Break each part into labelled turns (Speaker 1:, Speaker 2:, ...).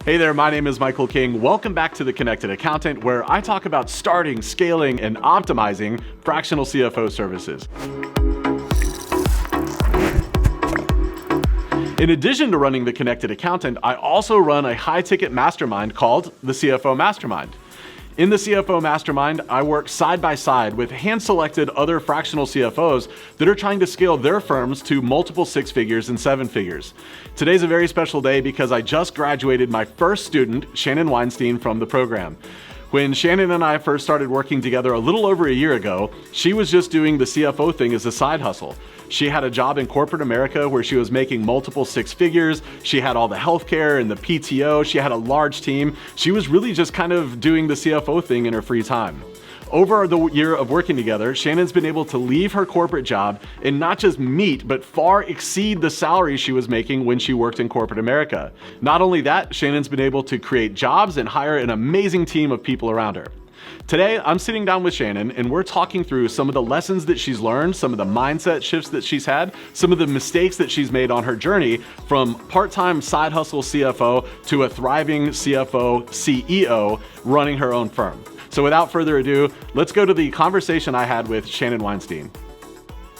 Speaker 1: Hey there, my name is Michael King. Welcome back to The Connected Accountant, where I talk about starting, scaling, and optimizing fractional CFO services. In addition to running The Connected Accountant, I also run a high-ticket mastermind called the CFO Mastermind. In the CFO Mastermind, I work side by side with hand-selected other fractional CFOs that are trying to scale their firms to multiple six figures and seven figures. Today's a very special day because I just graduated my first student, Shannon Weinstein, from the program. When Shannon and I first started working together a little over a year ago, she was just doing the CFO thing as a side hustle. She had a job in corporate America where she was making multiple six figures. She had all the healthcare and the PTO. She had a large team. She was really just kind of doing the CFO thing in her free time. Over the year of working together, Shannon's been able to leave her corporate job and not just meet, but far exceed the salary she was making when she worked in corporate America. Not only that, Shannon's been able to create jobs and hire an amazing team of people around her. Today, I'm sitting down with Shannon and we're talking through some of the lessons that she's learned, some of the mindset shifts that she's had, some of the mistakes that she's made on her journey from part-time side hustle CFO to a thriving CFO CEO running her own firm. So without further ado, let's go to the conversation I had with Shannon Weinstein.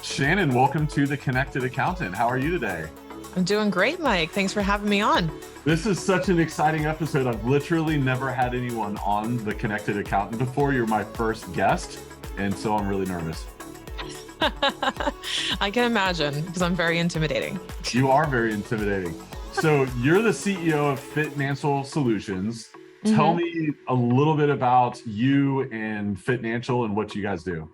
Speaker 1: Shannon, welcome to The Connected Accountant. How are you today?
Speaker 2: I'm doing great, Mike. Thanks for having me on.
Speaker 1: This is such an exciting episode. I've literally never had anyone on The Connected Accountant before. You're my first guest, and so I'm really nervous.
Speaker 2: I can imagine, because I'm very intimidating.
Speaker 1: You are very intimidating. So you're the CEO of Fractional Solutions. Tell me a little bit about you and Fractional and what you guys do.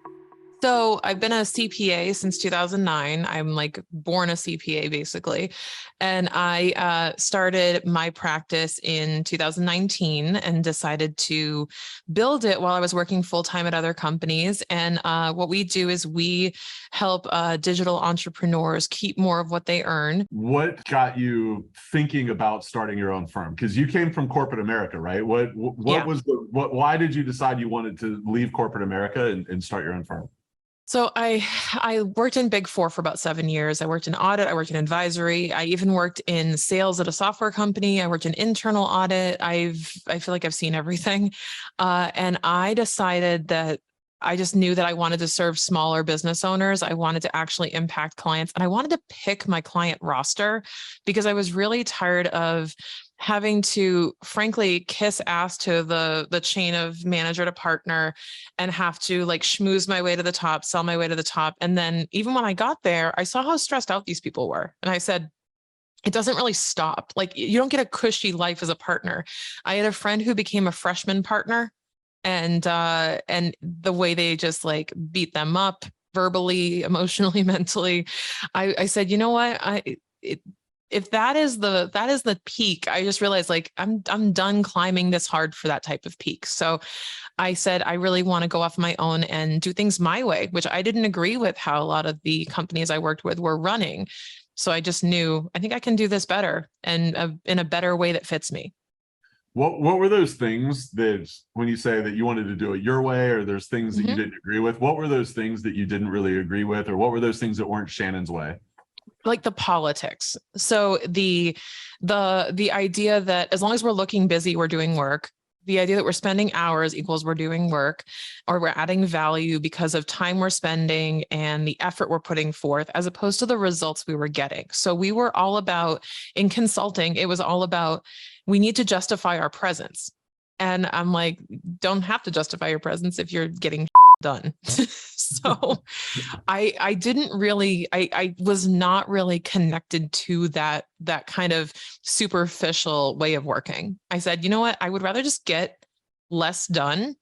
Speaker 2: So I've been a CPA since 2009. I'm like born a CPA basically. And I started my practice in 2019 and decided to build it while I was working full-time at other companies. And what we do is we help digital entrepreneurs keep more of what they earn.
Speaker 1: What got you thinking about starting your own firm? Because you came from corporate America, right? Why did you decide you wanted to leave corporate America and start your own firm?
Speaker 2: So I worked in Big Four for about 7 years. I worked in audit. I worked in advisory. I even worked in sales at a software company. I worked in internal audit. I feel like I've seen everything. And I decided that I just knew that I wanted to serve smaller business owners. I wanted to actually impact clients, and I wanted to pick my client roster because I was really tired of having to, frankly, kiss ass to the chain of manager to partner and have to like schmooze my way to the top, sell my way to the top. And then even when I got there, I saw how stressed out these people were. And I said, it doesn't really stop. Like, you don't get a cushy life as a partner. I had a friend who became a freshman partner, and the way they just like beat them up verbally, emotionally, mentally. I said, you know what? If that is the peak, I just realized like I'm done climbing this hard for that type of peak. So I said, I really want to go off my own and do things my way, which I didn't agree with how a lot of the companies I worked with were running. So I just knew, I think I can do this better and in a better way that fits me.
Speaker 1: What were those things that, when you say that you wanted to do it your way, or there's things that you didn't agree with, what were those things that you didn't really agree with, or what were those things that weren't Shannon's way?
Speaker 2: Like the politics. So the idea that as long as we're looking busy, we're doing work. The idea that we're spending hours equals we're doing work, or we're adding value because of time we're spending and the effort we're putting forth, as opposed to the results we were getting. So we were all about, in consulting, it was all about, we need to justify our presence. And I'm like, don't have to justify your presence if you're getting done. So I didn't really, I was not really connected to that kind of superficial way of working. I said, you know what? I would rather just get less done,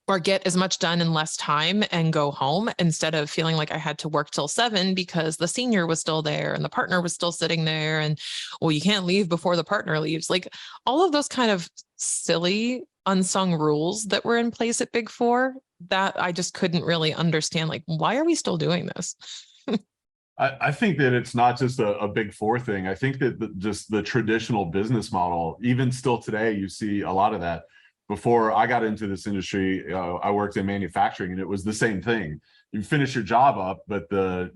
Speaker 2: or get as much done in less time and go home, instead of feeling like I had to work till 7 because the senior was still there and the partner was still sitting there. And, well, you can't leave before the partner leaves. Like all of those kind of silly unsung rules that were in place at Big Four that I just couldn't really understand. Like, why are we still doing this?
Speaker 1: I think that it's not just a Big Four thing. I think that just the traditional business model, even still today, you see a lot of that. Before I got into this industry, I worked in manufacturing, and it was the same thing. You finish your job up, but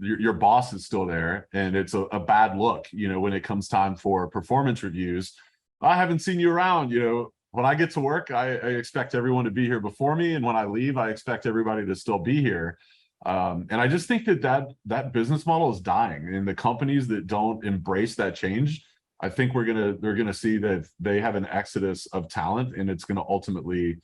Speaker 1: your boss is still there, and it's a bad look, when it comes time for performance reviews. I haven't seen you around. When I get to work, I expect everyone to be here before me, and when I leave, I expect everybody to still be here. And I just think that business model is dying, and the companies that don't embrace that change, I think they're gonna see that they have an exodus of talent, and it's gonna ultimately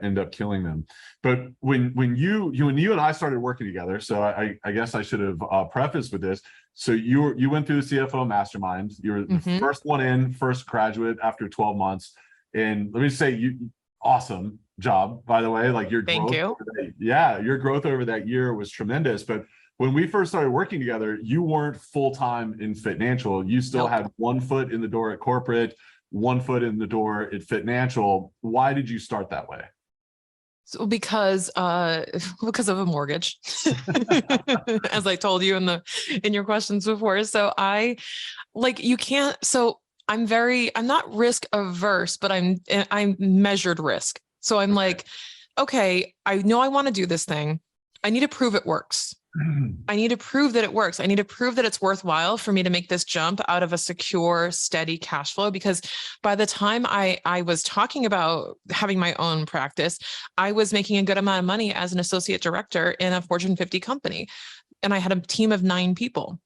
Speaker 1: end up killing them. But when you and I started working together, so I guess I should have prefaced with this. So you went through the CFO mastermind. You were the first one in, first graduate after 12 months. And let me say, awesome job, by the way. Like your
Speaker 2: Thank
Speaker 1: growth,
Speaker 2: you.
Speaker 1: your growth over that year was tremendous. But when we first started working together, you weren't full-time in financial. You still had one foot in the door at corporate, one foot in the door at financial. Why did you start that way?
Speaker 2: So because of a mortgage, as I told you in your questions before. So I'm not risk averse, but I'm measured risk. So I'm like, okay, I know I want to do this thing. I need to prove it works. I need to prove that it works. I need to prove that it's worthwhile for me to make this jump out of a secure, steady cash flow. Because by the time I was talking about having my own practice, I was making a good amount of money as an associate director in a Fortune 50 company. And I had a team of 9 people.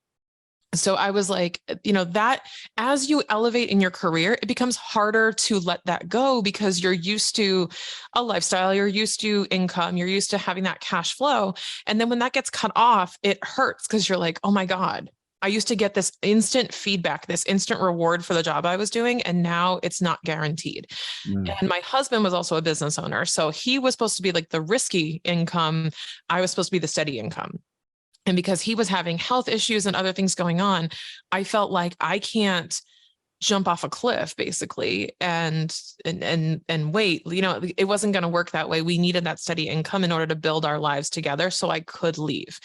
Speaker 2: So I was like, that as you elevate in your career, it becomes harder to let that go because you're used to a lifestyle, you're used to income, you're used to having that cash flow. And then when that gets cut off, it hurts because you're like, oh my God, I used to get this instant feedback, this instant reward for the job I was doing. And now it's not guaranteed. And my husband was also a business owner. So he was supposed to be like the risky income. I was supposed to be the steady income. And because he was having health issues and other things going on, I felt like I can't jump off a cliff basically and wait. It wasn't going to work that way. We needed that steady income in order to build our lives together so I could leave.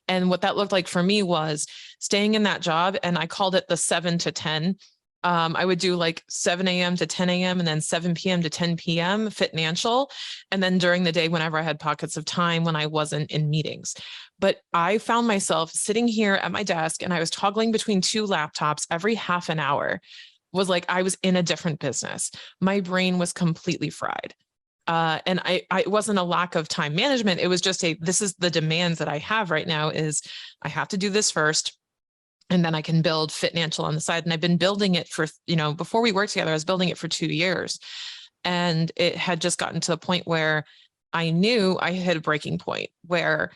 Speaker 2: And what that looked like for me was staying in that job, and I called it the 7 to 10. I would do like 7 a.m. to 10 a.m. and then 7 p.m. to 10 p.m. financial. And then during the day, whenever I had pockets of time when I wasn't in meetings. But I found myself sitting here at my desk and I was toggling between 2 laptops every half an hour. Was like I was in a different business. My brain was completely fried. And it wasn't a lack of time management. It was just this is the demands that I have right now is I have to do this first. And then I can build financial on the side. And I've been building it for, before we worked together, I was building it for 2 years. And it had just gotten to the point where I knew I hit a breaking point where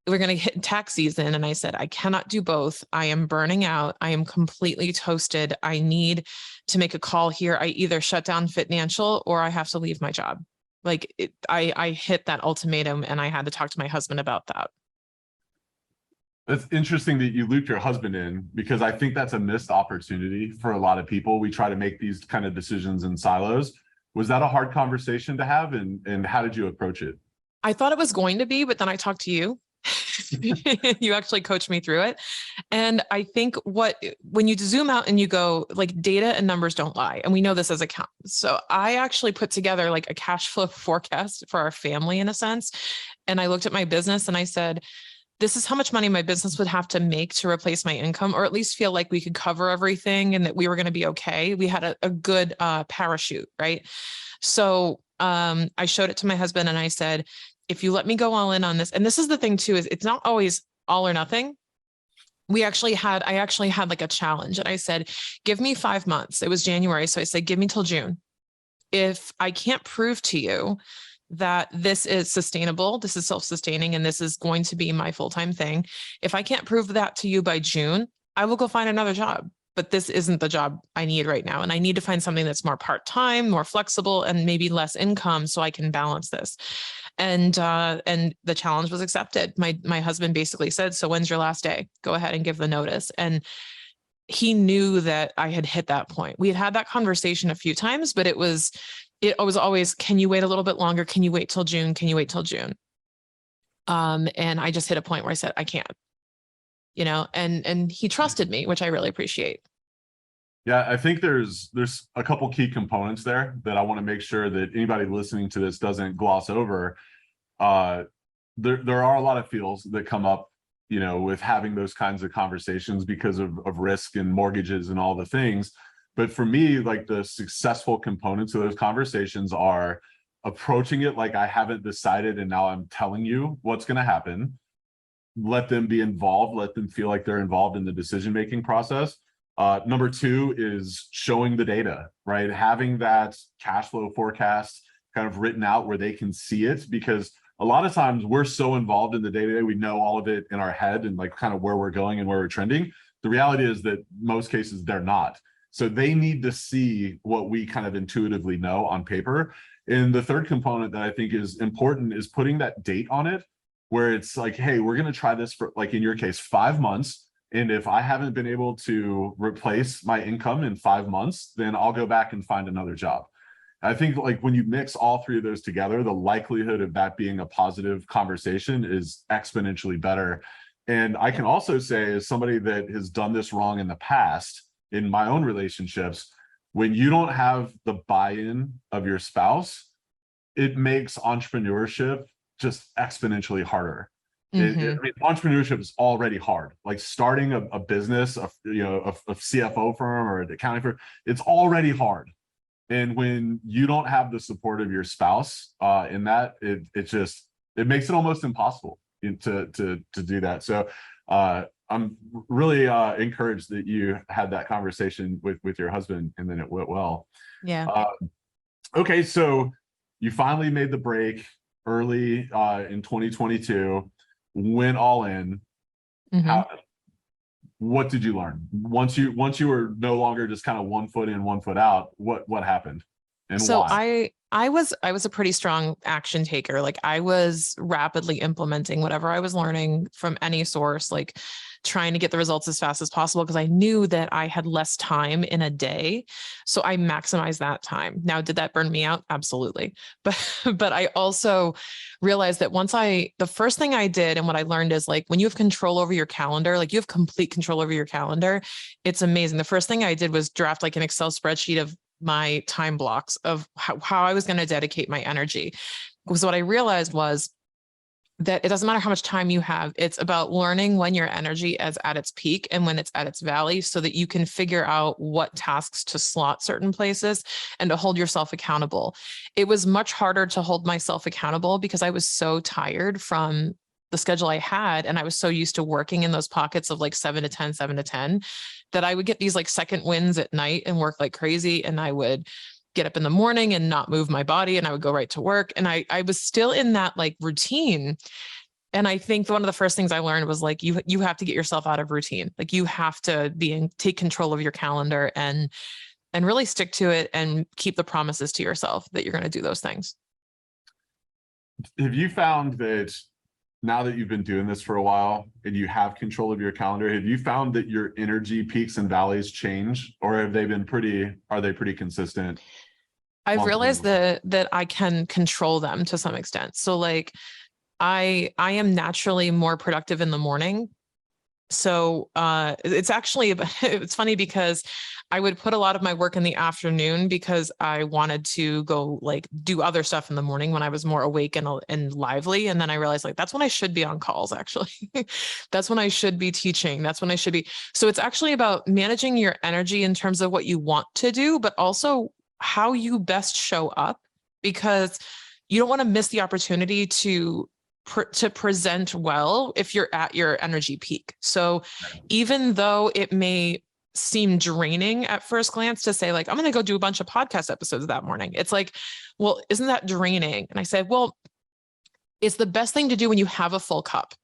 Speaker 2: we're going to hit tax season. And I said, I cannot do both. I am burning out. I am completely toasted. I need to make a call here. I either shut down financial or I have to leave my job. I hit that ultimatum and I had to talk to my husband about that.
Speaker 1: It's interesting that you looped your husband in, because I think that's a missed opportunity for a lot of people. We try to make these kind of decisions in silos. Was that a hard conversation to have, and how did you approach it?
Speaker 2: I thought it was going to be, but then I talked to you. You actually coached me through it. And I think when you zoom out and you go like data and numbers don't lie. And we know this as accountants. So I actually put together like a cash flow forecast for our family in a sense. And I looked at my business and I said, this is how much money my business would have to make to replace my income, or at least feel like we could cover everything and that we were going to be okay. We had a good parachute, right? So I showed it to my husband and I said, if you let me go all in on this, and this is the thing too, is it's not always all or nothing. I actually had like a challenge, and I said, give me 5 months. It was January. So I said, give me till June. If I can't prove to you that this is sustainable, this is self-sustaining, and this is going to be my full-time thing, if I can't prove that to you by June, I will go find another job. But this isn't the job I need right now. And I need to find something that's more part-time, more flexible, and maybe less income so I can balance this. And the challenge was accepted. My husband basically said, so when's your last day? Go ahead and give the notice. And he knew that I had hit that point. We had that conversation a few times, but it was always, can you wait a little bit longer? Can you wait till June? Can you wait till June? And I just hit a point where I said, I can't, and he trusted me, which I really appreciate.
Speaker 1: Yeah, I think there's a couple key components there that I want to make sure that anybody listening to this doesn't gloss over. There are a lot of feels that come up, with having those kinds of conversations because of risk and mortgages and all the things. But for me, like the successful components of those conversations are approaching it like I haven't decided and now I'm telling you what's going to happen. Let them be involved, let them feel like they're involved in the decision-making process. Number two is showing the data, right? Having that cash flow forecast kind of written out where they can see it, because a lot of times we're so involved in the day-to-day, we know all of it in our head and like kind of where we're going and where we're trending. The reality is that most cases they're not. So they need to see what we kind of intuitively know on paper. And the third component that I think is important is putting that date on it, where it's like, hey, we're going to try this for, like in your case, 5 months. And if I haven't been able to replace my income in 5 months, then I'll go back and find another job. I think like when you mix all three of those together, the likelihood of that being a positive conversation is exponentially better. And I can also say, as somebody that has done this wrong in the past in my own relationships, when you don't have the buy-in of your spouse, it makes entrepreneurship just exponentially harder. I mean, entrepreneurship is already hard. Like starting a business, a CFO firm or an accounting firm, it's already hard. And when you don't have the support of your spouse in that, it makes it almost impossible to do that. So I'm really encouraged that you had that conversation with your husband and then it went well.
Speaker 2: Yeah.
Speaker 1: Okay, so you finally made the break early in 2022, went all in. What did you learn once you were no longer just kind of 1 foot in, 1 foot out? What happened and
Speaker 2: So
Speaker 1: why?
Speaker 2: I was a pretty strong action taker. Like I was rapidly implementing whatever I was learning from any source, like trying to get the results as fast as possible because I knew that I had less time in a day. So I maximized that time. Now, did that burn me out? Absolutely. But I also realized that the first thing I did and what I learned is like when you have control over your calendar, like you have complete control over your calendar, it's amazing. The first thing I did was draft like an Excel spreadsheet of my time blocks of how I was going to dedicate my energy. Because what I realized was that it doesn't matter how much time you have. It's about learning when your energy is at its peak and when it's at its valley so that you can figure out what tasks to slot certain places and to hold yourself accountable. It was much harder to hold myself accountable because I was so tired from the schedule I had. And I was so used to working in those pockets of like 7 to 10, 7 to 10, that I would get these like second wins at night and work like crazy. And I would get up in the morning and not move my body and I would go right to work. And I was still in that like routine. And I think one of the first things I learned was like, you have to get yourself out of routine. Like you have to take control of your calendar and really stick to it and keep the promises to yourself that you're going to do those things.
Speaker 1: Have you found that now that you've been doing this for a while and you have control of your calendar, have you found that your energy peaks and valleys change, or are they pretty consistent?
Speaker 2: I've realized that I can control them to some extent. So like I am naturally more productive in the morning. So it's actually, it's funny because I would put a lot of my work in the afternoon because I wanted to go like do other stuff in the morning when I was more awake and lively. And then I realized like, that's when I should be on calls, actually. That's when I should be teaching. That's when I should be. So it's actually about managing your energy in terms of what you want to do, but also how you best show up, because you don't want to miss the opportunity to present well if you're at your energy peak. So even though it may seem draining at first glance to say like, I'm going to go do a bunch of podcast episodes that morning. It's like, well, isn't that draining? And I said, well, it's the best thing to do when you have a full cup,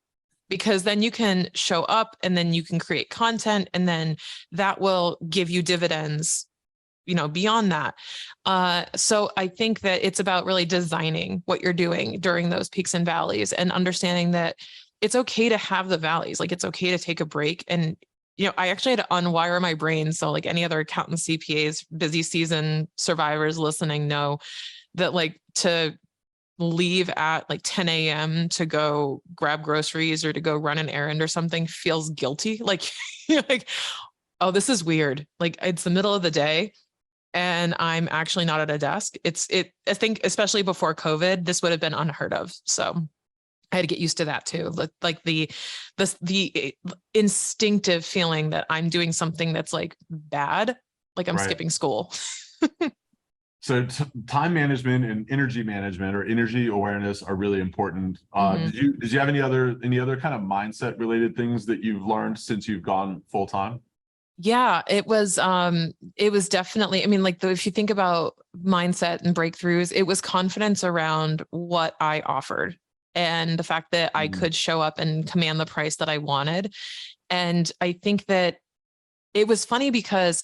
Speaker 2: because then you can show up and then you can create content and then that will give you dividends beyond that. So I think that it's about really designing what you're doing during those peaks and valleys and understanding that it's okay to have the valleys. Like it's okay to take a break. And, I actually had to unwire my brain. So like any other accountants, CPAs, busy season survivors listening know that like to leave at like 10 a.m. to go grab groceries or to go run an errand or something feels guilty. Like, like, oh, this is weird. Like it's the middle of the day and I'm actually not at a desk. I think especially before COVID, this would have been unheard of. So I had to get used to that too. Like the instinctive feeling that I'm doing something that's like bad like I'm
Speaker 1: Right.
Speaker 2: skipping school.
Speaker 1: So time management and energy management or energy awareness are really important.
Speaker 2: Mhm.
Speaker 1: Did you have any other kind of mindset related things that you've learned since you've gone full time?
Speaker 2: Yeah, it was definitely, I mean, like if you think about mindset and breakthroughs, it was confidence around what I offered and the fact that I
Speaker 1: Mm.
Speaker 2: could show up and command the price that I wanted. And I think that it was funny because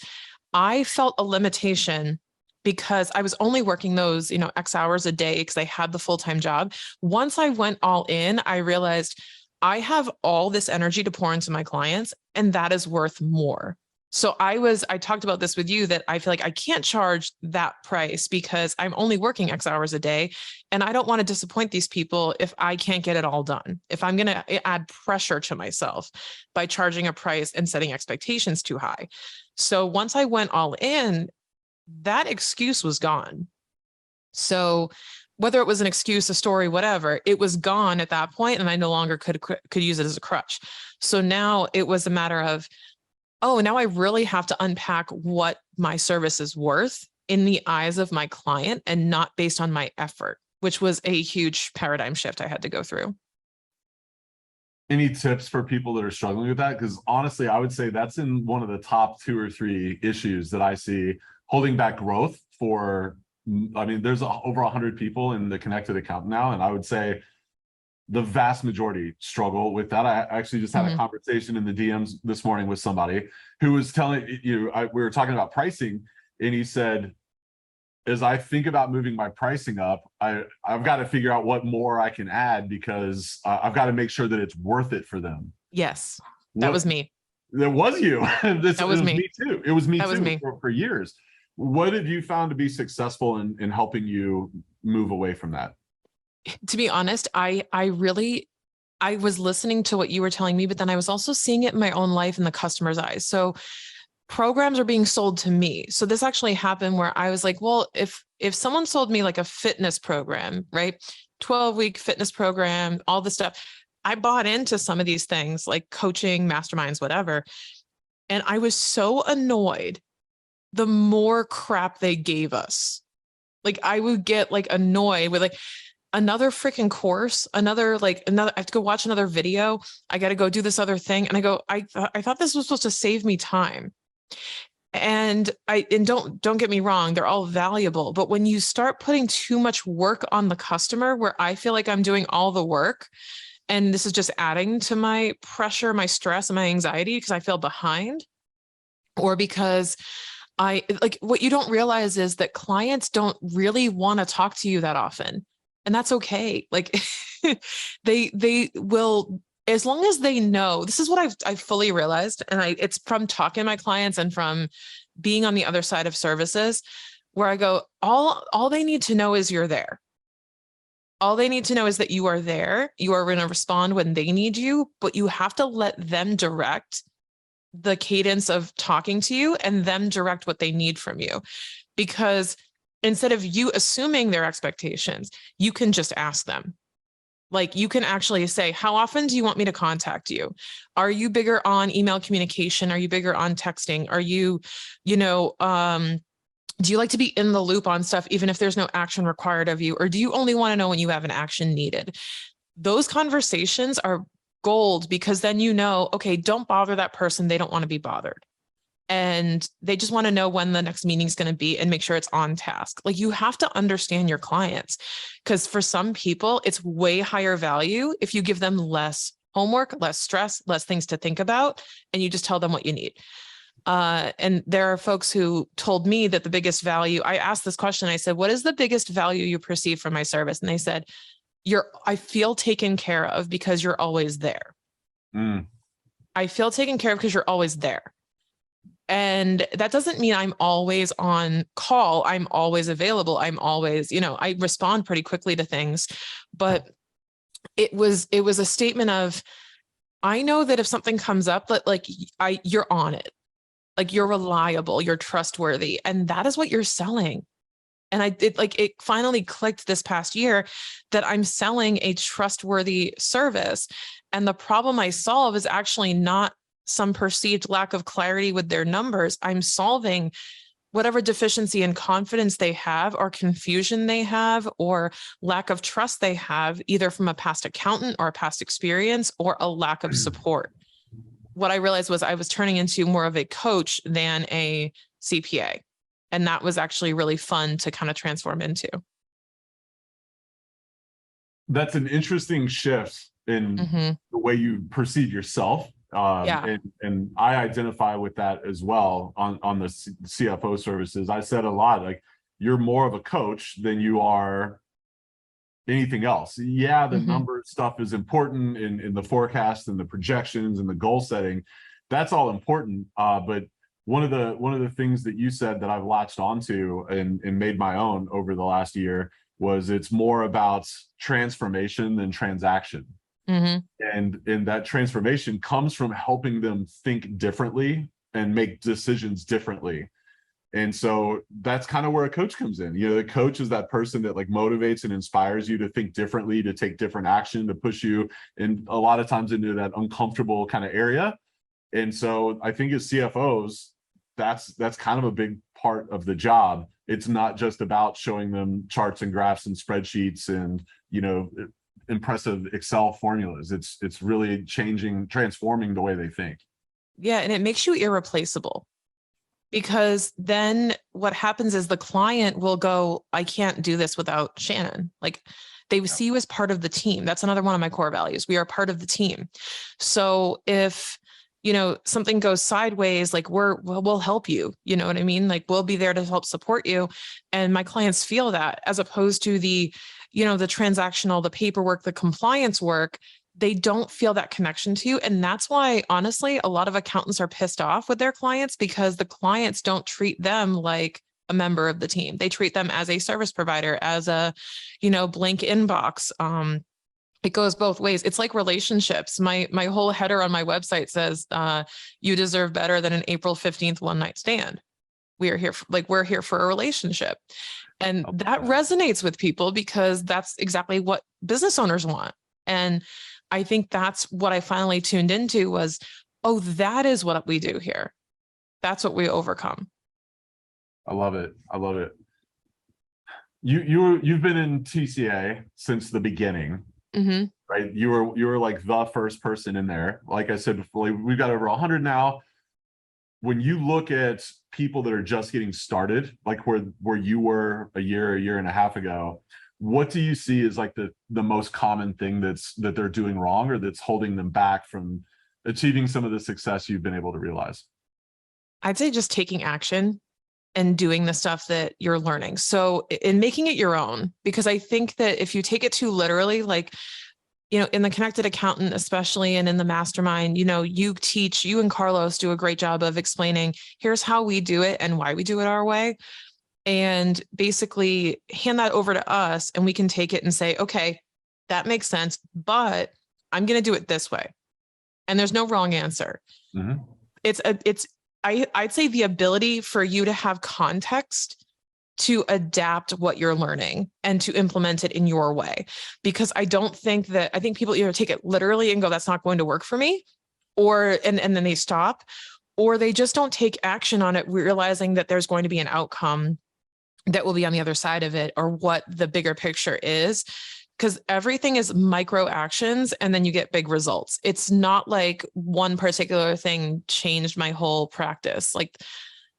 Speaker 2: I felt a limitation because I was only working those, X hours a day because I had the full-time job. Once I went all in, I realized I have all this energy to pour into my clients, and that is worth more. So I talked about this with you that I feel like I can't charge that price because I'm only working X hours a day. And I don't want to disappoint these people if I can't get it all done. If I'm going to add pressure to myself by charging a price and setting expectations too high. So once I went all in, that excuse was gone. So whether it was an excuse, a story, whatever, it was gone at that point, and I no longer could use it as a crutch. So now it was a matter of, oh, now I really have to unpack what my service is worth in the eyes of my client and not based on my effort, which was a huge paradigm shift I had to go through.
Speaker 1: Any tips for people that are struggling with that? Because honestly, I would say that's in one of the top 2 or 3 issues that I see holding back growth for. I mean, there's over 100 people in the connected account now, and I would say the vast majority struggle with that. I actually just had a
Speaker 2: Mhm.
Speaker 1: conversation in the DMs this morning with somebody who was telling we were talking about pricing, and he said, as I think about moving my pricing up, I've got to figure out what more I can add because I've got to make sure that it's worth it for them.
Speaker 2: Yes, that
Speaker 1: What
Speaker 2: was me.
Speaker 1: that was you.
Speaker 2: That
Speaker 1: It
Speaker 2: was
Speaker 1: was
Speaker 2: me.
Speaker 1: me too. It was me
Speaker 2: That was
Speaker 1: too
Speaker 2: me.
Speaker 1: for years. What have you found to be successful in helping you move away from that?
Speaker 2: To be honest, I was listening to what you were telling me, but then I was also seeing it in my own life in the customer's eyes. So programs are being sold to me. So this actually happened where I was like, well, if someone sold me like a fitness program, right? 12-week fitness program, all this stuff. I bought into some of these things like coaching, masterminds, whatever. And I was so annoyed the more crap they gave us. Like I would get like annoyed with like another freaking course, another, I have to go watch another video. I got to go do this other thing. And I go, I thought this was supposed to save me time. And don't get me wrong, they're all valuable, but when you start putting too much work on the customer where I feel like I'm doing all the work and this is just adding to my pressure, my stress and my anxiety because I feel behind or because I like what you don't realize is that clients don't really want to talk to you that often. And that's okay. Like they will, as long as they know, this is what I've fully realized. And it's from talking to my clients and from being on the other side of services where I go, all they need to know is you're there. All they need to know is that you are there. You are going to respond when they need you, but you have to let them direct the cadence of talking to you and them direct what they need from you. Because instead of you assuming their expectations, you can just ask them. Like you can actually say, how often do you want me to contact you? Are you bigger on email communication? Are you bigger on texting? Are you, do you like to be in the loop on stuff, even if there's no action required of you? Or do you only want to know when you have an action needed? Those conversations are gold because then okay, don't bother that person. They don't want to be bothered. And they just want to know when the next meeting is going to be and make sure it's on task. Like you have to understand your clients because for some people, it's way higher value if you give them less homework, less stress, less things to think about, and you just tell them what you need. And there are folks who told me that the biggest value, I asked this question, I said, what is the biggest value you perceive from my service? And they said, I feel taken care of because you're always there.
Speaker 1: Mm.
Speaker 2: I feel taken care of because you're always there. And that doesn't mean I'm always on call. I'm always available. I'm always, I respond pretty quickly to things, but it was a statement of, I know that if something comes up that you're on it, like you're reliable, you're trustworthy. And that is what you're selling. And it finally clicked this past year that I'm selling a trustworthy service. And the problem I solve is actually not some perceived lack of clarity with their numbers, I'm solving whatever deficiency in confidence they have, or confusion they have, or lack of trust they have, either from a past accountant or a past experience, or a lack of support. What I realized was I was turning into more of a coach than a CPA. And that was actually really fun to kind of transform into.
Speaker 1: That's an interesting shift in the way you perceive yourself. And I identify with that as well on the CFO services. I said a lot, like, you're more of a coach than you are anything else. Yeah, the number stuff is important in the forecast and the projections and the goal setting. That's all important. But one of the things that you said that I've latched onto and made my own over the last year was it's more about transformation than transaction. And that transformation comes from helping them think differently and make decisions differently. And so that's kind of where a coach comes in. You know, the coach is that person that like motivates and inspires you to think differently, to take different action, to push you in a lot of times into that uncomfortable kind of area. And so I think as CFOs, that's kind of a big part of the job. It's not just about showing them charts and graphs and spreadsheets and, you know, impressive Excel formulas. It's really transforming the way they think.
Speaker 2: Yeah. And it makes you irreplaceable, because then what happens is the client will go, I can't do this without Shannon. Like, they see you as part of the team. That's another one of my core values. We are part of the team. So if, you know, something goes sideways, like we'll help you, you know what I mean? Like, we'll be there to help support you. And my clients feel that, as opposed to the, you know, the transactional, the paperwork, the compliance work, they don't feel that connection to you. And that's why, honestly, a lot of accountants are pissed off with their clients, because the clients don't treat them like a member of the team. They treat them as a service provider, as a, you know, blank inbox. It goes both ways. It's like relationships. My whole header on my website says, you deserve better than an April 15th one night stand. We are here we're here for a relationship. And that resonates with people, because that's exactly what business owners want. And I think that's what I finally tuned into was, oh, that is what we do here. That's what we overcome.
Speaker 1: I love it. I love it. You've been in TCA since the beginning, right? You were like the first person in there. Like I said before, we've got over 100 now. When you look at people that are just getting started, like where you were a year and a half ago, what do you see as like the most common thing that they're doing wrong, or that's holding them back from achieving some of the success you've been able to realize?
Speaker 2: I'd say just taking action and doing the stuff that you're learning. So in making it your own, because I think that if you take it too literally, like, you know, in the Connected Accountant, especially, and in the mastermind, you know, you and Carlos do a great job of explaining, here's how we do it and why we do it our way. And basically hand that over to us, and we can take it and say, okay, that makes sense, but I'm going to do it this way. And there's no wrong answer. I'd say the ability for you to have context to adapt what you're learning and to implement it in your way. Because I think people either take it literally and go, that's not going to work for me, or, and then they stop, or they just don't take action on it, realizing that there's going to be an outcome that will be on the other side of it, or what the bigger picture is. Because everything is micro actions, and then you get big results. It's not like one particular thing changed my whole practice. Like,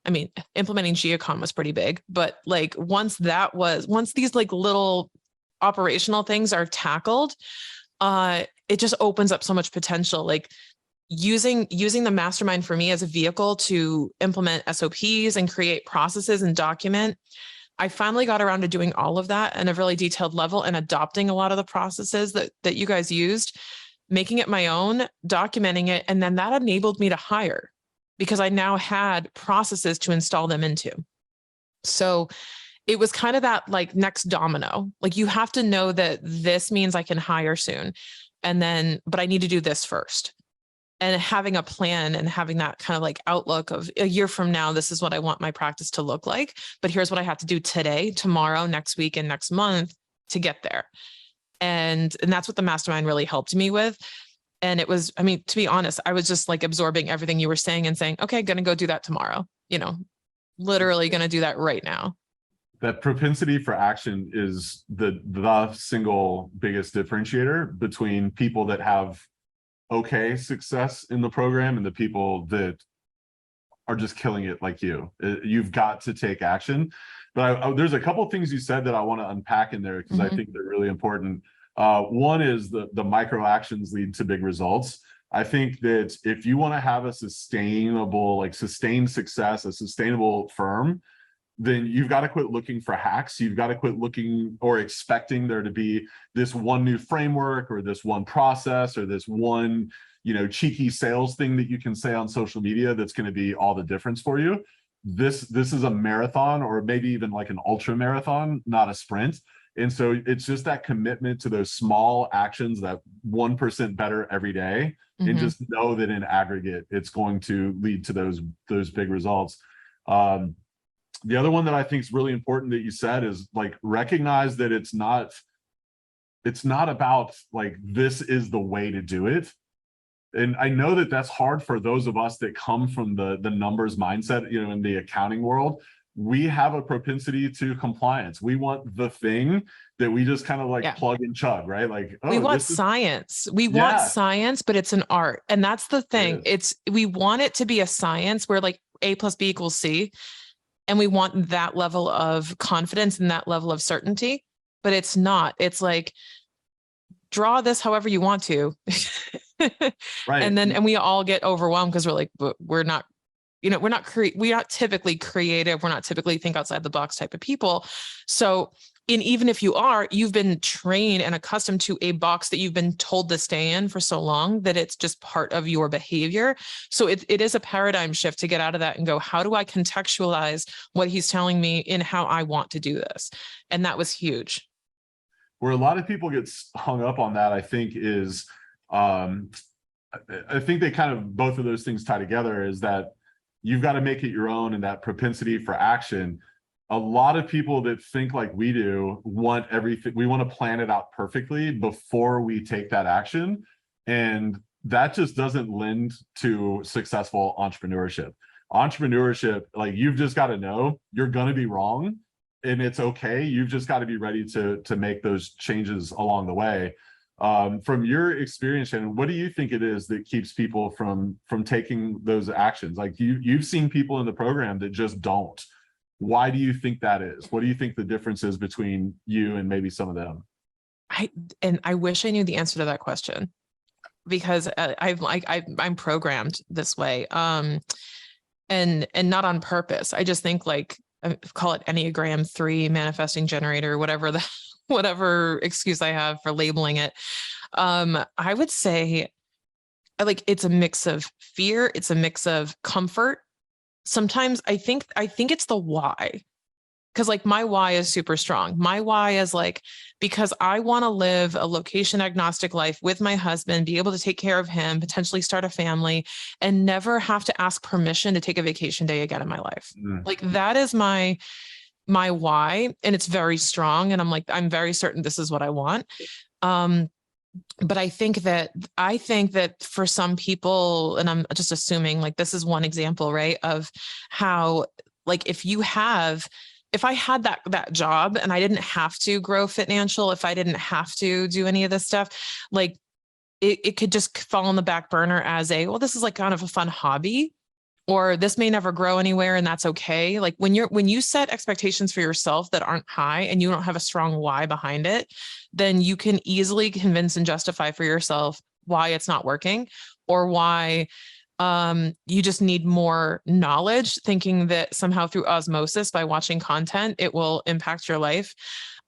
Speaker 2: I mean, implementing Geocon was pretty big, but like once these like little operational things are tackled, it just opens up so much potential. Like using the mastermind for me as a vehicle to implement SOPs and create processes and document. I finally got around to doing all of that at a really detailed level, and adopting a lot of the processes that you guys used, making it my own, documenting it. And then that enabled me to hire, because I now had processes to install them into. So it was kind of that like next domino. Like, you have to know that this means I can hire soon. And then, but I need to do this first. And having a plan and having that kind of like outlook of a year from now, this is what I want my practice to look like, but here's what I have to do today, tomorrow, next week, and next month to get there. And that's what the mastermind really helped me with. And it was, I mean, to be honest, I was just like absorbing everything you were saying and saying, okay, gonna go do that tomorrow, literally gonna do that right now.
Speaker 1: That propensity for action is the single biggest differentiator between people that have okay success in the program and the people that are just killing it like you. You've got to take action. But there's a couple of things you said that I want to unpack in there because I think they're really important. One is the micro actions lead to big results. I think that if you want to have a sustainable, like sustained success, a sustainable firm, then you've got to quit looking for hacks. You've got to quit looking or expecting there to be this one new framework or this one process or this one, cheeky sales thing that you can say on social media that's going to be all the difference for you. This is a marathon, or maybe even like an ultra marathon, not a sprint. And so it's just that commitment to those small actions, that 1% better every day, and just know that in aggregate, it's going to lead to those big results. The other one that I think is really important that you said is like, recognize that it's not about like, this is the way to do it. And I know that that's hard for those of us that come from the numbers mindset, in the accounting world. We have a propensity to compliance. We want the thing that we just kind of like plug and chug, right? Like,
Speaker 2: we want science. We want science, but it's an art. And that's the thing. We want it to be a science where like A plus B equals C. And we want that level of confidence and that level of certainty, but it's not. It's like, draw this however you want to.
Speaker 1: Right.
Speaker 2: And we all get overwhelmed because we're like, we're not typically creative. We're not typically think outside the box type of people. So, and even if you are, you've been trained and accustomed to a box that you've been told to stay in for so long that it's just part of your behavior. So it is a paradigm shift to get out of that and go, how do I contextualize what he's telling me in how I want to do this? And that was huge.
Speaker 1: Where a lot of people get hung up on that, I think, is, I think they kind of, both of those things tie together, is that you've got to make it your own, and that propensity for action. A lot of people that think like we do want everything, we want to plan it out perfectly before we take that action. And that just doesn't lend to successful entrepreneurship. Entrepreneurship, like, you've just got to know you're going to be wrong, and it's okay. You've just got to be ready to make those changes along the way. From your experience, Shannon, what do you think it is that keeps people from taking those actions? Like, you've seen people in the program that just don't. Why do you think that is? What do you think the difference is between you and maybe some of them?
Speaker 2: I wish I knew the answer to that question, because I'm programmed this way, and not on purpose. I just think, like, I call it Enneagram 3 manifesting generator, whatever excuse I have for labeling it. I would say, like, it's a mix of fear. It's a mix of comfort. Sometimes I think it's the why, because like my why is super strong. My why is like, because I want to live a location agnostic life with my husband, be able to take care of him, potentially start a family, and never have to ask permission to take a vacation day again in my life. Like, that is my why. And it's very strong. And I'm very certain this is what I want. But I think that for some people, and I'm just assuming, like, this is one example, right, of how, like, if I had that job and I didn't have to grow financial, if I didn't have to do any of this stuff, like, it could just fall on the back burner as this is like kind of a fun hobby, or this may never grow anywhere, and that's okay. Like, when you set expectations for yourself that aren't high and you don't have a strong why behind it, then you can easily convince and justify for yourself why it's not working, or why you just need more knowledge, thinking that somehow through osmosis, by watching content, it will impact your life.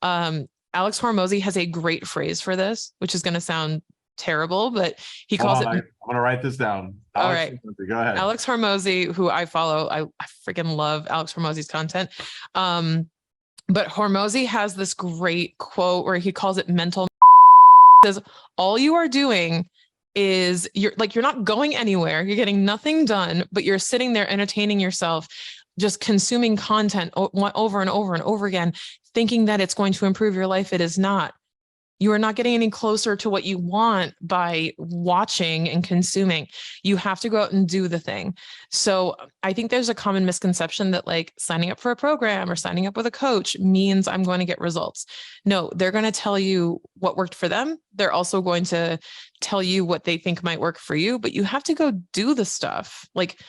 Speaker 2: Alex Hormozy has a great phrase for this, which is going to sound terrible, but he calls it.
Speaker 1: I'm going to write this down.
Speaker 2: All right.
Speaker 1: Go ahead.
Speaker 2: Alex Hormozy, who I follow. I freaking love Alex Hormozy's content. But Hormozy has this great quote where he calls it mental. Says, all you are doing is you're not going anywhere. You're getting nothing done, but you're sitting there entertaining yourself, just consuming content over and over and over again, thinking that it's going to improve your life. It is not. You are not getting any closer to what you want by watching and consuming. You have to go out and do the thing. So I think there's a common misconception that like signing up for a program or signing up with a coach means I'm going to get results. No, they're going to tell you what worked for them. They're also going to tell you what they think might work for you, but you have to go do the stuff. Like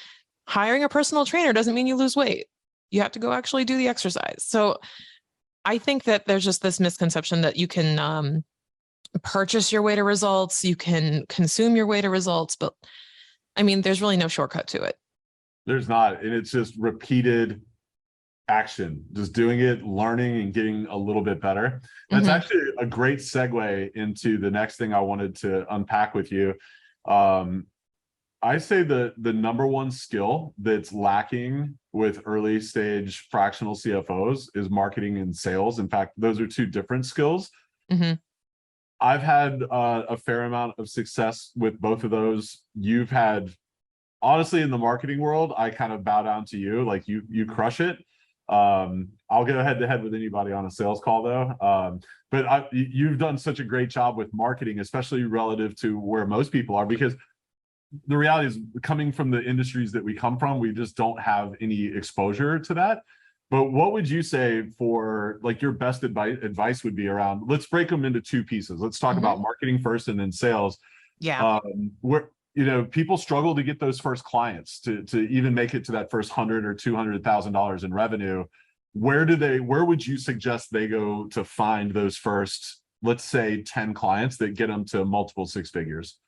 Speaker 2: hiring a personal trainer doesn't mean you lose weight. You have to go actually do the exercise. So I think that there's just this misconception that you can purchase your way to results, you can consume your way to results, but I mean, there's really no shortcut to it.
Speaker 1: There's not, and it's just repeated action, just doing it, learning, and getting a little bit better. That's actually a great segue into the next thing I wanted to unpack with you. I say the number one skill that's lacking with early stage fractional CFOs is marketing and sales. In fact, those are two different skills. I've had a fair amount of success with both of those. You've had, honestly, in the marketing world, I kind of bow down to you. Like you crush it. I'll go head to head with anybody on a sales call though. But you've done such a great job with marketing, especially relative to where most people are, because the reality is, coming from the industries that we come from, we just don't have any exposure to that. But what would you say for like your best advice would be around, let's break them into two pieces. Let's talk about marketing first and then sales.
Speaker 2: Yeah.
Speaker 1: Where, you know, people struggle to get those first clients to even make it to that first $100,000 or $200,000 in revenue. Where would you suggest they go to find those first, let's say 10 clients that get them to multiple six figures?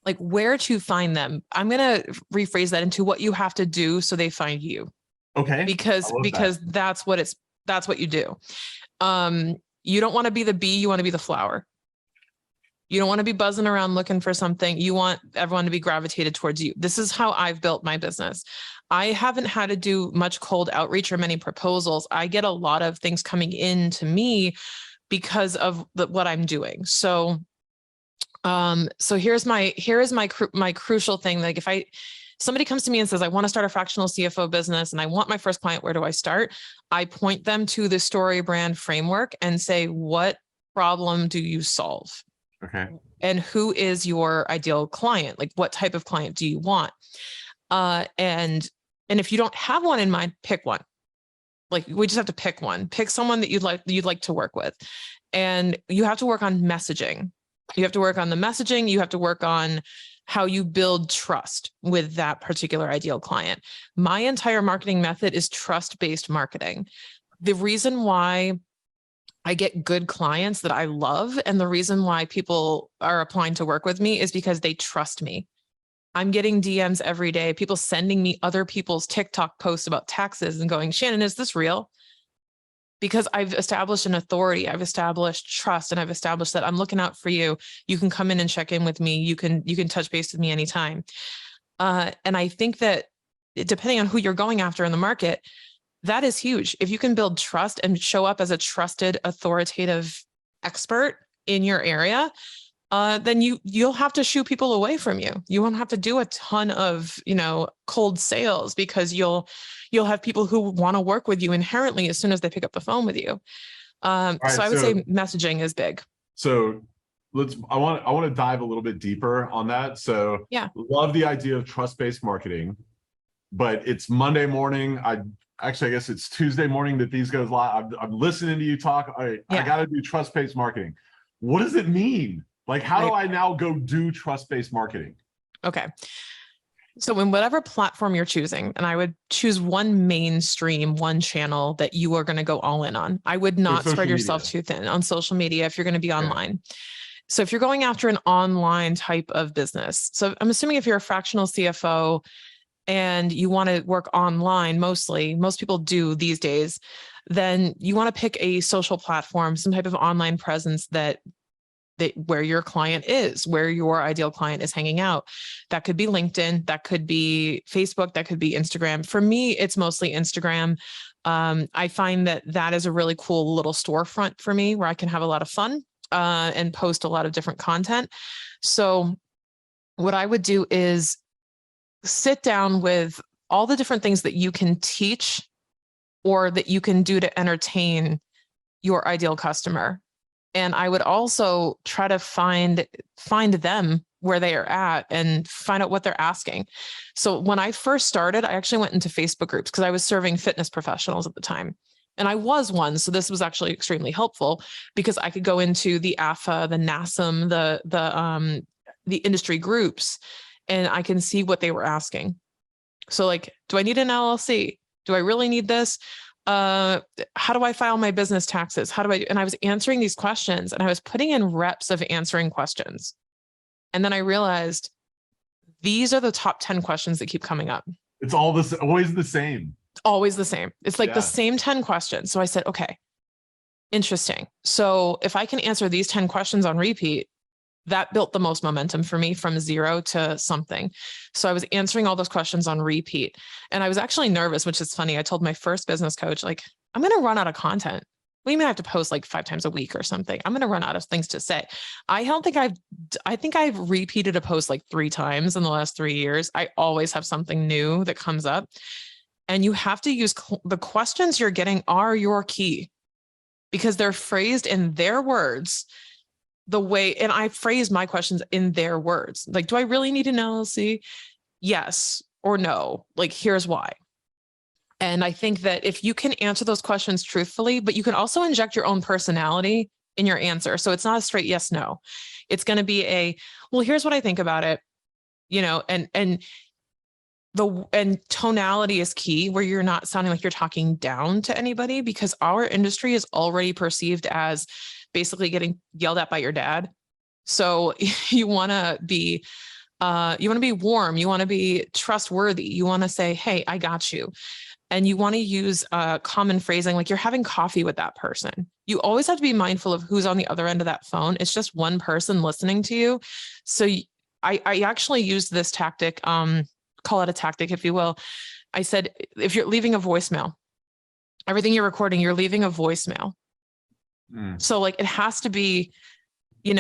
Speaker 2: Like where to find them. I'm going to rephrase that into what you have to do so they find you.
Speaker 1: Okay.
Speaker 2: Because that's what you do. You don't want to be the bee, you want to be the flower. You don't want to be buzzing around looking for something. You want everyone to be gravitated towards you. This is how I've built my business. I haven't had to do much cold outreach or many proposals. I get a lot of things coming in to me because of what I'm doing. So here is my crucial thing. Like if somebody comes to me and says, I want to start a fractional CFO business and I want my first client, where do I start? I point them to the story brand framework and say, what problem do you solve?
Speaker 1: Okay.
Speaker 2: And who is your ideal client? Like what type of client do you want? And if you don't have one in mind, pick one. Like we just have to pick one. Pick someone that you'd like to work with. And you have to work on messaging. You have to work on the messaging. You have to work on how you build trust with that particular ideal client. My entire marketing method is trust-based marketing. The reason why I get good clients that I love, and the reason why people are applying to work with me, is because they trust me. I'm getting DMs every day, people sending me other people's TikTok posts about taxes and going, Shannon, is this real? Because I've established an authority, I've established trust, and I've established that I'm looking out for you. You can come in and check in with me. You can touch base with me anytime. And I think that depending on who you're going after in the market, that is huge. If you can build trust and show up as a trusted, authoritative expert in your area, then you'll have to shoo people away from you. You won't have to do a ton of, cold sales, because you'll have people who want to work with you inherently as soon as they pick up the phone with you. Right, so I would say messaging is big.
Speaker 1: So I want to dive a little bit deeper on that. So yeah, love the idea of trust-based marketing, but it's Monday morning. I guess it's Tuesday morning that these goes live. I'm listening to you talk. All right, yeah. I got to do trust-based marketing. What does it mean? Like, how do I now go do trust-based marketing? Okay.
Speaker 2: So in whatever platform you're choosing, and I would choose one mainstream, one channel that you are going to go all in on. I would not spread yourself too thin on social media if you're going to be online. So if you're going after an online type of business, so I'm assuming if you're a fractional CFO and you want to work online, most people do these days, then you want to pick a social platform, some type of online presence that where your client is, where your ideal client is hanging out. That could be LinkedIn, that could be Facebook, that could be Instagram. For me, it's mostly Instagram. I find that is a really cool little storefront for me where I can have a lot of fun and post a lot of different content. So what I would do is sit down with all the different things that you can teach or that you can do to entertain your ideal customer. And I would also try to find them where they are at and find out what they're asking. So when I first started, I actually went into Facebook groups because I was serving fitness professionals at the time. And I was one. So this was actually extremely helpful because I could go into the AFA, the NASM, the industry groups, and I can see what they were asking. So like, do I need an LLC? Do I really need this? How do I file my business taxes? How do I do? And I was answering these questions and I was putting in reps of answering questions. And then I realized these are the top 10 questions that keep coming up.
Speaker 1: It's all this, always the same.
Speaker 2: Always the same. It's like the same 10 questions. So I said, okay, interesting. So if I can answer these 10 questions on repeat, that built the most momentum for me from 0 to something. So I was answering all those questions on repeat. And I was actually nervous, which is funny. I told my first business coach, like, I'm going to run out of content. We may have to post like 5 times a week or something. I'm going to run out of things to say. I think I've repeated a post like 3 times in the last 3 years. I always have something new that comes up. And you have to use the questions you're getting are your key because they're phrased in their words the way, and I phrase my questions in their words. Like, do I really need an LLC? Yes or no. Like, here's why. And I think that if you can answer those questions truthfully, but you can also inject your own personality in your answer. So it's not a straight yes, no. It's going to be a, well, here's what I think about it, and tonality is key where you're not sounding like you're talking down to anybody because our industry is already perceived as basically getting yelled at by your dad. So you want to be warm. You want to be trustworthy. You want to say, hey, I got you. And you want to use common phrasing like you're having coffee with that person. You always have to be mindful of who's on the other end of that phone. It's just one person listening to you. So I actually used this tactic, call it a tactic, if you will. I said, if you're leaving a voicemail, everything you're recording, you're leaving a voicemail. So like, it has to be, hey,